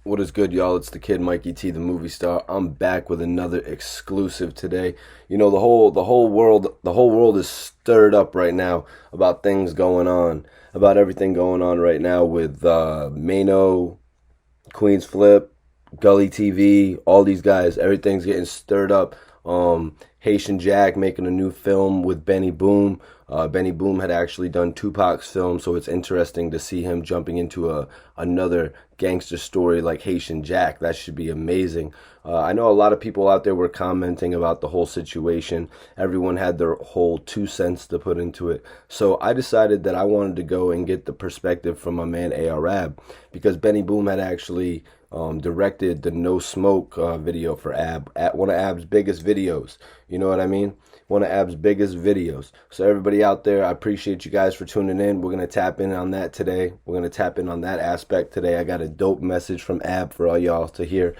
What is good, y'all? It's the kid Mikey T, the movie star. I'm back with another exclusive today. You know, the whole world is stirred up right now about things going on, about everything going on right now with Mano, Queens Flip, Gully TV, all these guys. Everything's getting stirred up. Haitian Jack making a new film with Benny Boom. Benny Boom had actually done Tupac's film, so it's interesting to see him jumping into another gangster story like Haitian Jack. That should be amazing. I know a lot of people out there were commenting about the whole situation. Everyone had their whole 2 cents to put into it. So I decided that I wanted to go and get the perspective from my man Arab, because Benny Boom had actually directed the No Smoke video for Ab, at one of Ab's biggest videos. You know what I mean? One of Ab's biggest videos. So everybody out there, I appreciate you guys for tuning in. We're going to tap in on that today. We're going to tap in on that aspect today. I got a dope message from Ab for all y'all to hear.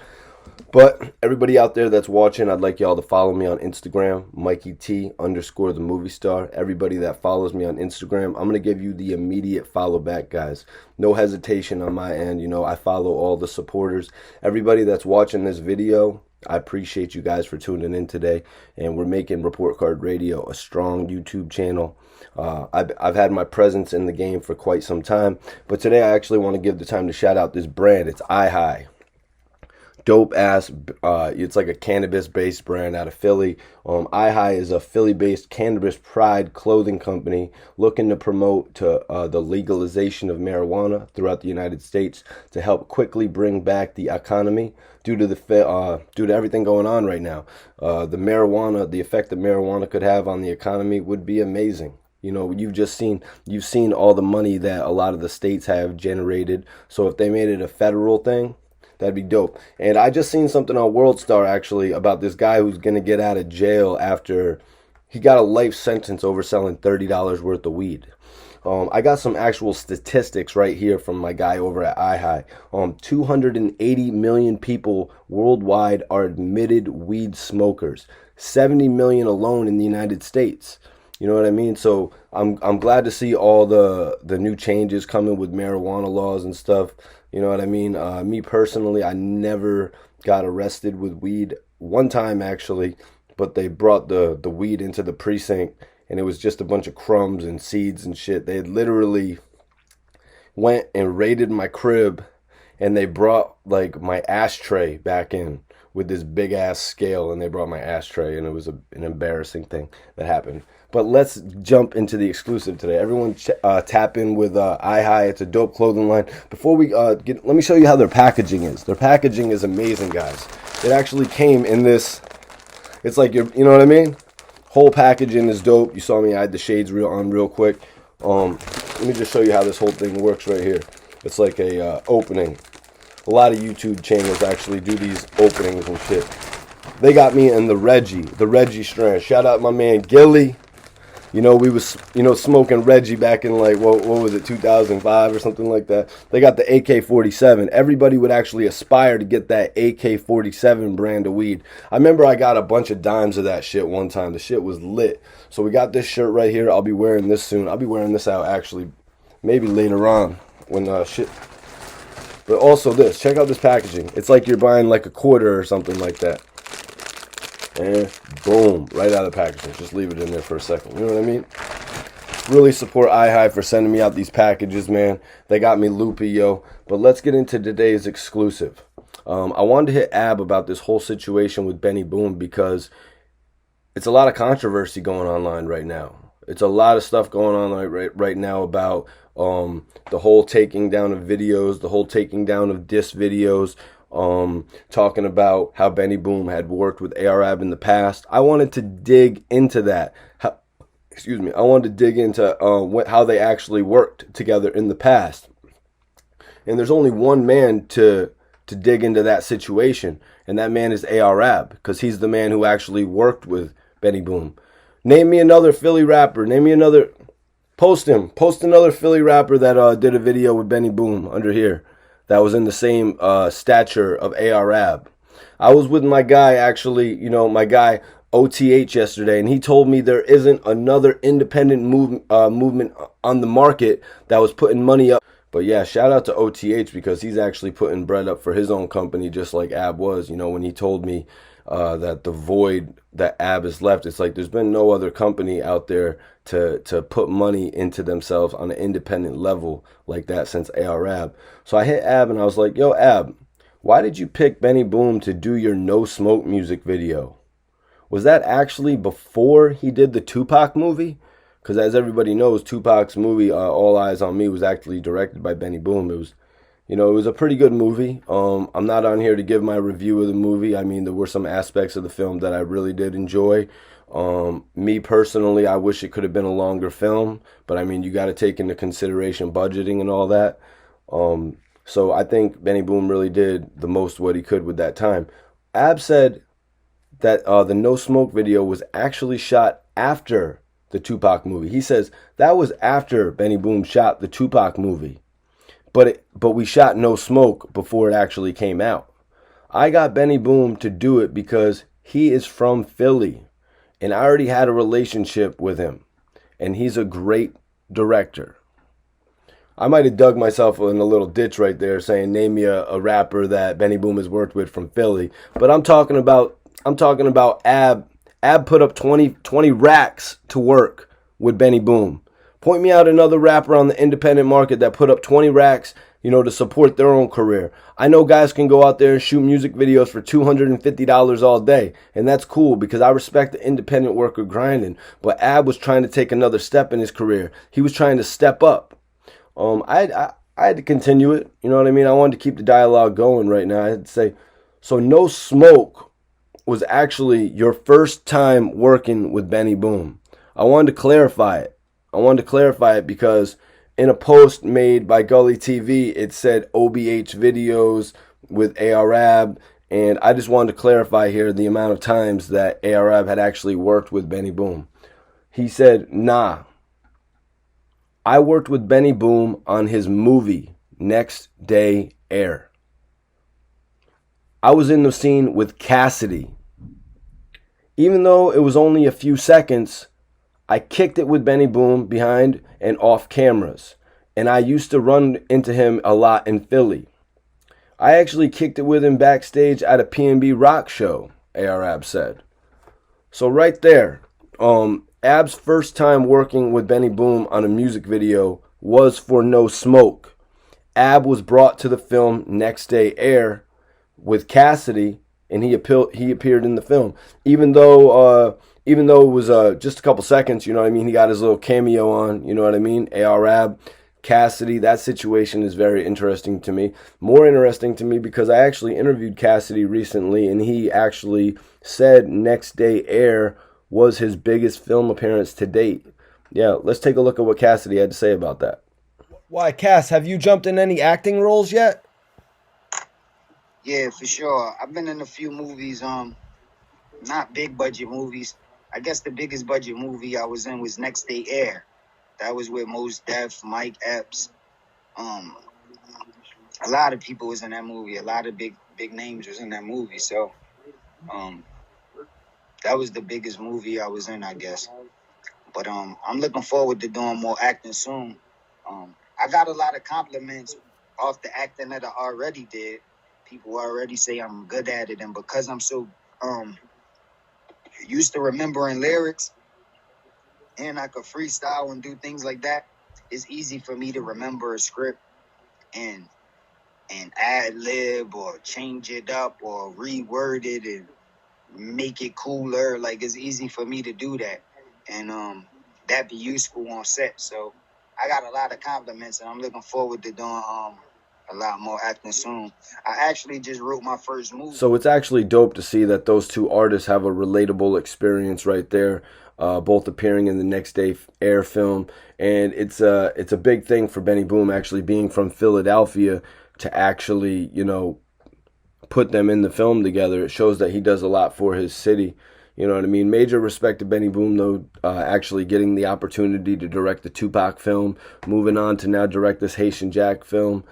But everybody out there that's watching, I'd like y'all to follow me on Instagram, Mikey T _ the movie star. Everybody that follows me on Instagram, I'm going to give you the immediate follow back, guys. No hesitation on my end. You know, I follow all the supporters. Everybody that's watching this video, I appreciate you guys for tuning in today. And we're making Report Card Radio a strong YouTube channel. I've had my presence in the game for quite some time. But today I actually want to give the time to shout out this brand. It's iHigh. Dope ass, it's like a cannabis based brand out of Philly. iHigh is a Philly based cannabis pride clothing company looking to promote the legalization of marijuana throughout the United States to help quickly bring back the economy due to everything going on right now. The effect that marijuana could have on the economy would be amazing. You know, you've seen all the money that a lot of the states have generated. So if they made it a federal thing, that'd be dope. And I just seen something on World Star actually about this guy who's going to get out of jail after he got a life sentence over selling $30 worth of weed. I got some actual statistics right here from my guy over at iHigh. 280 million people worldwide are admitted weed smokers. 70 million alone in the United States. You know what I mean? So I'm glad to see all the new changes coming with marijuana laws and stuff. You know what I mean? Me personally, I never got arrested with weed. One time actually, but they brought the weed into the precinct and it was just a bunch of crumbs and seeds and shit. They literally went and raided my crib and they brought like my ashtray back in with this big ass scale, and they brought my ashtray, and it was an embarrassing thing that happened. But let's jump into the exclusive today. Everyone tap in with iHigh. It's a dope clothing line. Before we let me show you how their packaging is. Their packaging is amazing, guys. It actually came in this, it's like, you know what I mean? Whole packaging is dope. You saw me, I had the shades real quick. Let me just show you how this whole thing works right here. It's like a opening. A lot of YouTube channels actually do these openings and shit. They got me in the Reggie strand. Shout out my man Gully. You know, we was, smoking Reggie back in like, what was it, 2005 or something like that. They got the AK-47. Everybody would actually aspire to get that AK-47 brand of weed. I remember I got a bunch of dimes of that shit one time. The shit was lit. So we got this shirt right here. I'll be wearing this soon. I'll be wearing this out actually maybe later on when shit. But also this, check out this packaging. It's like you're buying like a quarter or something like that. And boom, right out of the packaging. Just leave it in there for a second. You know what I mean? Really support iHigh for sending me out these packages, man. They got me loopy, yo. But let's get into today's exclusive. I wanted to hit Ab about this whole situation with Benny Boom because it's a lot of controversy going online right now. It's a lot of stuff going on right now about the whole taking down of videos, the whole taking down of diss videos, talking about how Benny Boom had worked with Arab in the past. I wanted to dig into that. I wanted to dig into how they actually worked together in the past. And there's only one man to dig into that situation, and that man is Arab, because he's the man who actually worked with Benny Boom. Name me another Philly rapper. Post another Philly rapper that did a video with Benny Boom under here that was in the same stature of Arab. I was with my guy, actually, my guy OTH yesterday, and he told me there isn't another independent movement on the market that was putting money up But yeah, shout out to OTH because he's actually putting bread up for his own company, just like Ab was. You know, when he told me that the void that Ab has left, it's like there's been no other company out there to put money into themselves on an independent level like that since ARAB. So I hit Ab and I was like, yo, Ab, why did you pick Benny Boom to do your No Smoke music video? Was that actually before he did the Tupac movie? Because as everybody knows, Tupac's movie, All Eyes on Me, was actually directed by Benny Boom. It was, it was a pretty good movie. I'm not on here to give my review of the movie. I mean, there were some aspects of the film that I really did enjoy. Me personally, I wish it could have been a longer film, but I mean, you got to take into consideration budgeting and all that. So I think Benny Boom really did the most what he could with that time. Ab said that the No Smoke video was actually shot after the Tupac movie. He says that was after Benny Boom shot the Tupac movie, but we shot No Smoke before it actually came out. I got Benny Boom to do it because he is from Philly, and I already had a relationship with him, and he's a great director. I might have dug myself in a little ditch right there saying name me a rapper that Benny Boom has worked with from Philly, but I'm talking about Ab. Ab put up 20 racks to work with Benny Boom. Point me out another rapper on the independent market that put up 20 racks, to support their own career. I know guys can go out there and shoot music videos for $250 all day, and that's cool because I respect the independent worker grinding, but Ab was trying to take another step in his career. He was trying to step up. I had to continue it, you know what I mean? I wanted to keep the dialogue going right now. I had to say, so No Smoke was actually your first time working with Benny Boom. I wanted to clarify it because in a post made by Gully TV, it said OBH videos with ARAB, and I just wanted to clarify here the amount of times that ARAB had actually worked with Benny Boom. He said, nah, I worked with Benny Boom on his movie, Next Day Air. I was in the scene with Cassidy. Even though it was only a few seconds, I kicked it with Benny Boom behind and off cameras. And I used to run into him a lot in Philly. I actually kicked it with him backstage at a P&B rock show, ARAB said. So right there, Ab's first time working with Benny Boom on a music video was for No Smoke. Ab was brought to the film Next Day Air with Cassidy, and he appeared in the film. Even though it was just a couple seconds, you know what I mean? He got his little cameo on, you know what I mean? ARAB, Cassidy, that situation is very interesting to me. More interesting to me because I actually interviewed Cassidy recently, and he actually said Next Day Air was his biggest film appearance to date. Yeah, let's take a look at what Cassidy had to say about that. Why, Cass, have you jumped in any acting roles yet? Yeah, for sure. I've been in a few movies, not big budget movies. I guess the biggest budget movie I was in was Next Day Air. That was with Mos Def, Mike Epps. A lot of people was in that movie. A lot of big names was in that movie. So, that was the biggest movie I was in, I guess. But I'm looking forward to doing more acting soon. I got a lot of compliments off the acting that I already did. People already say I'm good at it, and because I'm so used to remembering lyrics and I could freestyle and do things like that, it's easy for me to remember a script and ad lib or change it up or reword it and make it cooler. Like, it's easy for me to do that, and that be useful on set. So I got a lot of compliments, and I'm looking forward to doing a lot more acting soon. I actually just wrote my first movie. So it's actually dope to see that those two artists have a relatable experience right there, both appearing in the Next Day Air film. And it's a big thing for Benny Boom actually being from Philadelphia to actually, put them in the film together. It shows that he does a lot for his city. You know what I mean? Major respect to Benny Boom, though, actually getting the opportunity to direct the Tupac film, moving on to now direct this Haitian Jack film.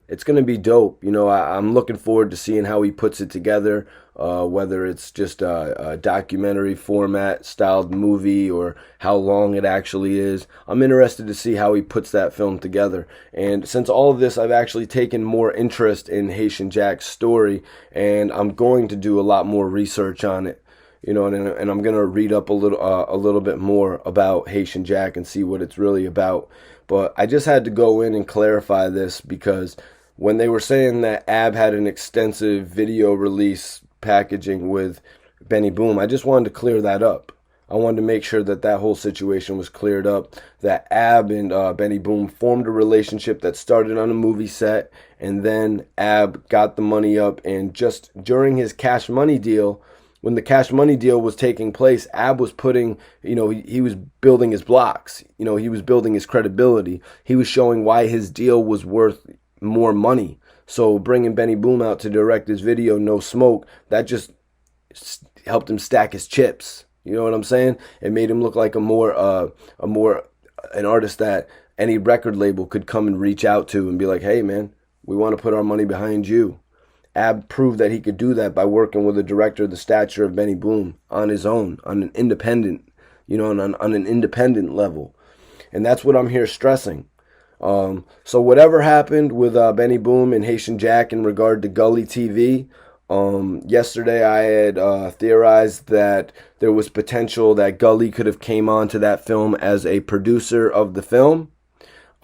it's going to be dope. You know, I'm looking forward to seeing how he puts it together, whether it's just a documentary format styled movie or how long it actually is. I'm interested to see how he puts that film together. And since all of this, I've actually taken more interest in Haitian Jack's story, and I'm going to do a lot more research on it. You know, and I'm gonna read up a little bit more about Haitian Jack and see what it's really about. But I just had to go in and clarify this because when they were saying that Ab had an extensive video release packaging with Benny Boom, I just wanted to clear that up. I wanted to make sure that that whole situation was cleared up, that Ab and Benny Boom formed a relationship that started on a movie set, and then Ab got the money up, and just during his Cash Money deal, when the Cash Money deal was taking place, Ab was putting, you know, he was building his blocks. You know, he was building his credibility. He was showing why his deal was worth more money. So bringing Benny Boom out to direct his video, No Smoke, that just helped him stack his chips. You know what I'm saying? It made him look like an artist that any record label could come and reach out to and be like, hey, man, we want to put our money behind you. Ab proved that he could do that by working with a director of the stature of Benny Boom on his own, on an independent, you know, on an independent level. And that's what I'm here stressing. So whatever happened with Benny Boom and Haitian Jack in regard to Gully TV, yesterday I had theorized that there was potential that Gully could have came on to that film as a producer of the film.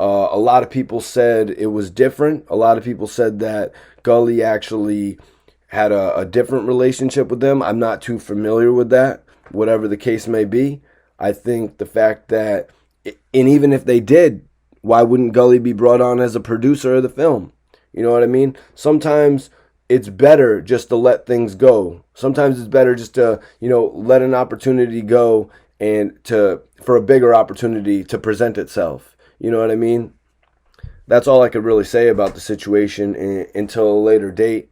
A lot of people said it was different. A lot of people said that Gully actually had a different relationship with them. I'm not too familiar with that, whatever the case may be. I think the fact that, and even if they did, why wouldn't Gully be brought on as a producer of the film? You know what I mean? Sometimes it's better just to let things go. Sometimes it's better just to, you know, let an opportunity go and for a bigger opportunity to present itself. You know what I mean? That's all I could really say about the situation until a later date.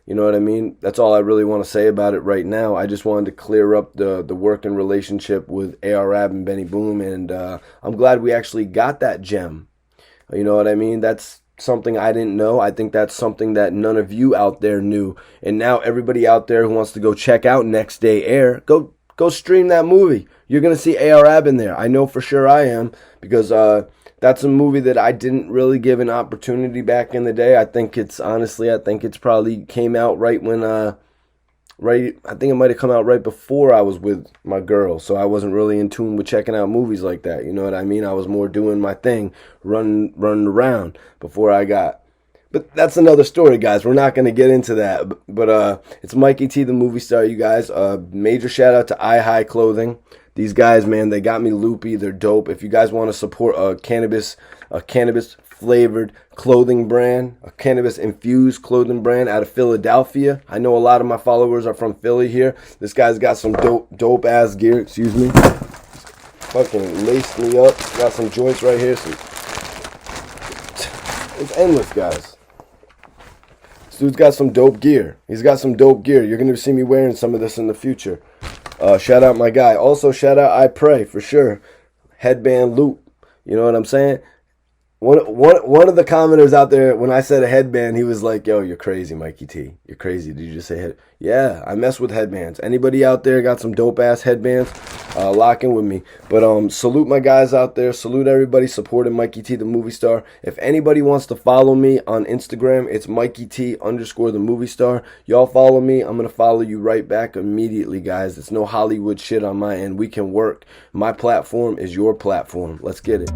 You know what I mean? That's all I really want to say about it right now. I just wanted to clear up the working relationship with A.R.Ab and Benny Boom, and I'm glad we actually got that gem. You know what I mean? That's something I didn't know. I think that's something that none of you out there knew. And now everybody out there who wants to go check out Next Day Air, go stream that movie. You're going to see A.R.Ab in there. I know for sure I am, because that's a movie that I didn't really give an opportunity back in the day. I think it's probably came out right when, I think it might have come out right before I was with my girl. So I wasn't really in tune with checking out movies like that. You know what I mean? I was more doing my thing, running around before I got. But that's another story, guys. We're not going to get into that. But it's Mikey T, the movie star, you guys. Major shout out to iHigh Clothing. These guys, man, they got me loopy. They're dope. If you guys want to support a cannabis flavored clothing brand, a cannabis infused clothing brand out of Philadelphia. I know a lot of my followers are from Philly here. This guy's got some dope ass gear. Excuse me. Fucking laced me up. Got some joints right here. It's endless, guys. This dude's got some dope gear. He's got some dope gear. You're going to see me wearing some of this in the future. Shout out my guy. Also, shout out I Pray, for sure. Headband loop. You know what I'm saying? One of the commenters out there, when I said a headband, he was like, yo, you're crazy, Mikey T. You're crazy. Did you just say head? Yeah, I mess with headbands. Anybody out there got some dope-ass headbands? Lock in with me. But salute my guys out there. Salute everybody supporting Mikey T, the movie star. If anybody wants to follow me on Instagram, it's Mikey T _ the movie star. Y'all follow me. I'm going to follow you right back immediately, guys. It's no Hollywood shit on my end. We can work. My platform is your platform. Let's get it.